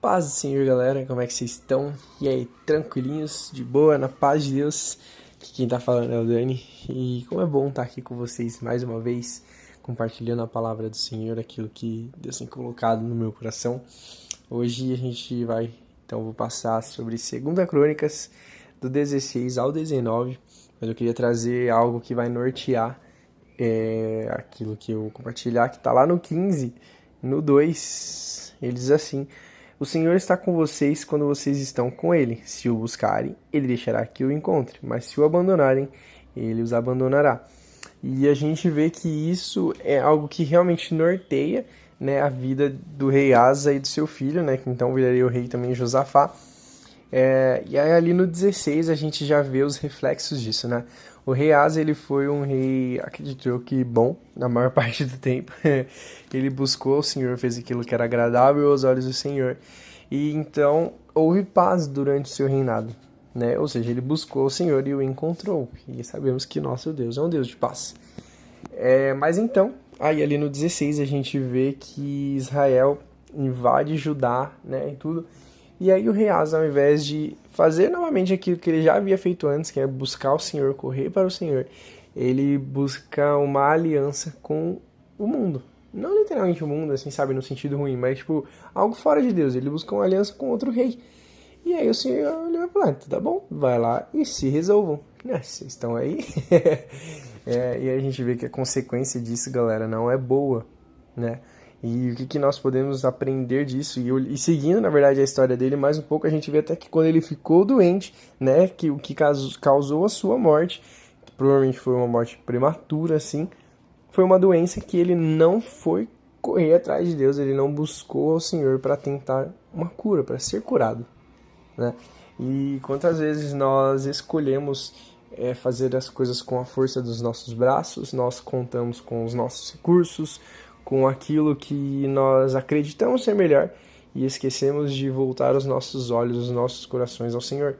paz do Senhor, galera, como é que vocês estão? E aí, tranquilinhos, de boa, na paz de Deus? Aqui quem tá falando é o Dani, e como é bom estar aqui com vocês mais uma vez, compartilhando a palavra do Senhor, aquilo que Deus tem colocado no meu coração. Hoje a gente vai, então vou passar sobre 2 Crônicas, do 16 ao 19, mas eu queria trazer algo que vai nortear aquilo que eu vou compartilhar, que tá lá no 15, no 2, ele diz assim: o Senhor está com vocês quando vocês estão com Ele. Se o buscarem, Ele deixará que o encontre, mas se o abandonarem, Ele os abandonará. E a gente vê que isso é algo que realmente norteia, né, a vida do rei Asa e do seu filho, né, que então viraria o rei também Josafá. E aí ali no 16 a gente já vê os reflexos disso, né? O rei Asa, ele foi um rei, acredito eu, que bom, na maior parte do tempo. Ele buscou o Senhor, fez aquilo que era agradável aos olhos do Senhor. E então houve paz durante o seu reinado, né? Ou seja, ele buscou o Senhor e o encontrou. E sabemos que nosso Deus é um Deus de paz. Mas então, aí ali no 16 a gente vê que Israel invade Judá, né, e tudo. E aí o rei Asa, ao invés de fazer novamente aquilo que ele já havia feito antes, que é buscar o Senhor, correr para o Senhor, ele busca uma aliança com o mundo. Não literalmente o mundo, assim, sabe, no sentido ruim, mas tipo, algo fora de Deus. Ele busca uma aliança com outro rei. E aí o Senhor ele vai falar: tá bom, vai lá e se resolvam. Vocês estão aí? E a gente vê que a consequência disso, galera, não é boa, né? E o que nós podemos aprender disso? E seguindo, na verdade, a história dele mais um pouco, a gente vê até que quando ele ficou doente, né, que o que causou a sua morte, que provavelmente foi uma morte prematura, assim, foi uma doença que ele não foi correr atrás de Deus, ele não buscou ao Senhor para tentar uma cura, para ser curado, né? E quantas vezes nós escolhemos fazer as coisas com a força dos nossos braços, nós contamos com os nossos recursos, com aquilo que nós acreditamos ser melhor e esquecemos de voltar os nossos olhos, os nossos corações ao Senhor,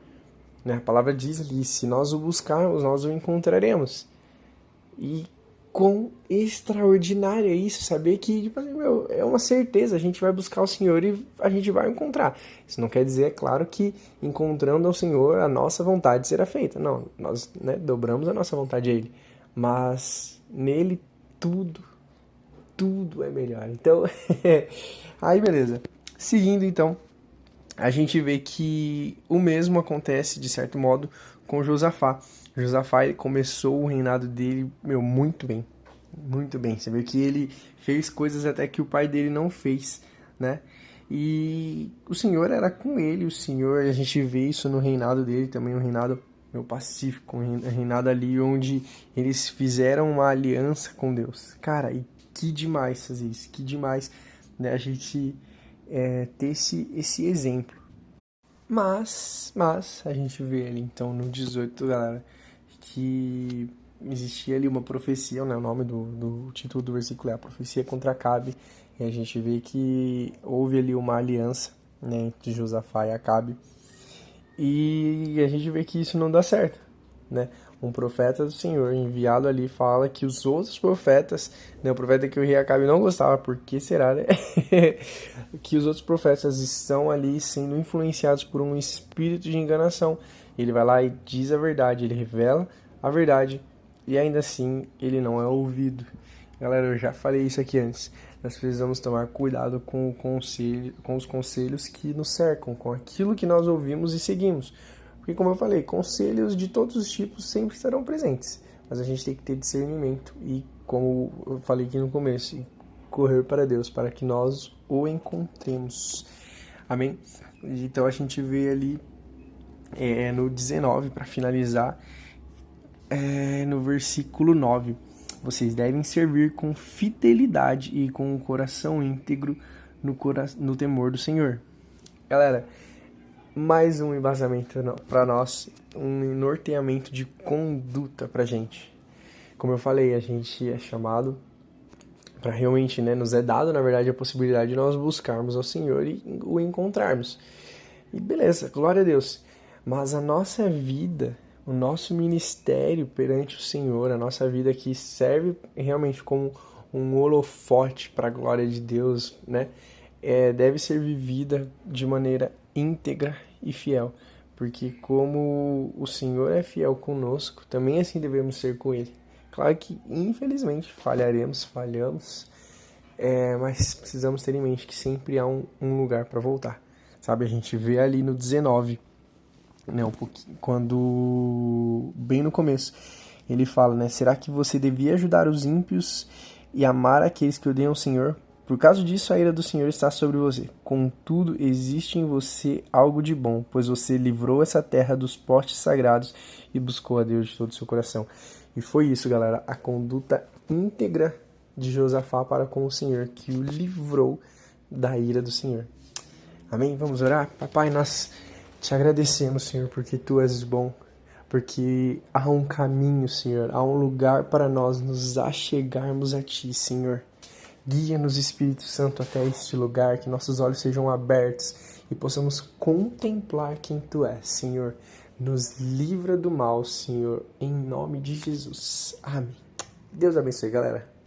né? A palavra diz ali: se nós o buscarmos, nós o encontraremos. E quão extraordinário é isso, saber que tipo, é uma certeza, a gente vai buscar o Senhor e a gente vai encontrar. Isso não quer dizer, é claro, que encontrando ao Senhor a nossa vontade será feita. Não, nós, né, dobramos a nossa vontade a Ele. Mas nele tudo é melhor. Então, aí beleza. Seguindo então, a gente vê que o mesmo acontece, de certo modo, com Josafá. Josafá, ele começou o reinado dele, muito bem. Muito bem. Você vê que ele fez coisas até que o pai dele não fez, né? E o Senhor era com ele, o Senhor, a gente vê isso no reinado dele também, um reinado pacífico, um reinado ali onde eles fizeram uma aliança com Deus. Cara, e que demais fazer isso, que demais, né, a gente ter esse exemplo. Mas a gente vê ali então no 18, galera, que existia ali uma profecia, né, o nome do título do versículo é a profecia contra Acabe, e a gente vê que houve ali uma aliança, né, entre Josafá e Acabe, e a gente vê que isso não dá certo, né? Um profeta do Senhor enviado ali fala que os outros profetas, né, o profeta que o rei Acabe não gostava, por que será, né? Que os outros profetas estão ali sendo influenciados por um espírito de enganação. Ele vai lá e diz a verdade, ele revela a verdade e ainda assim ele não é ouvido. Galera, eu já falei isso aqui antes. Nós precisamos tomar cuidado com os conselhos que nos cercam, com aquilo que nós ouvimos e seguimos. Porque, como eu falei, conselhos de todos os tipos sempre estarão presentes. Mas a gente tem que ter discernimento e, como eu falei aqui no começo, correr para Deus, para que nós o encontremos. Amém? Então a gente vê ali no 19, para finalizar, no versículo 9. Vocês devem servir com fidelidade e com o coração íntegro no temor do Senhor. Galera, mais um embasamento para nós, um norteamento de conduta pra gente. Como eu falei, a gente é chamado para realmente, né, nos é dado, na verdade, a possibilidade de nós buscarmos ao Senhor e o encontrarmos. E beleza, glória a Deus. Mas a nossa vida, o nosso ministério perante o Senhor, a nossa vida que serve realmente como um holofote para a glória de Deus, né? deve ser vivida de maneira íntegra e fiel, porque como o Senhor é fiel conosco, também assim devemos ser com Ele. Claro que, infelizmente, falhamos, mas precisamos ter em mente que sempre há um lugar para voltar. Sabe, a gente vê ali no 19, né, um pouquinho, quando, bem no começo, ele fala, né, será que você devia ajudar os ímpios e amar aqueles que odeiam o Senhor? Por causa disso, a ira do Senhor está sobre você. Contudo, existe em você algo de bom, pois você livrou essa terra dos postes sagrados e buscou a Deus de todo o seu coração. E foi isso, galera, a conduta íntegra de Josafá para com o Senhor, que o livrou da ira do Senhor. Amém? Vamos orar? Papai, nós te agradecemos, Senhor, porque Tu és bom, porque há um caminho, Senhor, há um lugar para nós nos achegarmos a Ti, Senhor. Guia-nos, Espírito Santo, até este lugar, que nossos olhos sejam abertos e possamos contemplar quem Tu és, Senhor. Nos livra do mal, Senhor, em nome de Jesus. Amém. Deus abençoe, galera.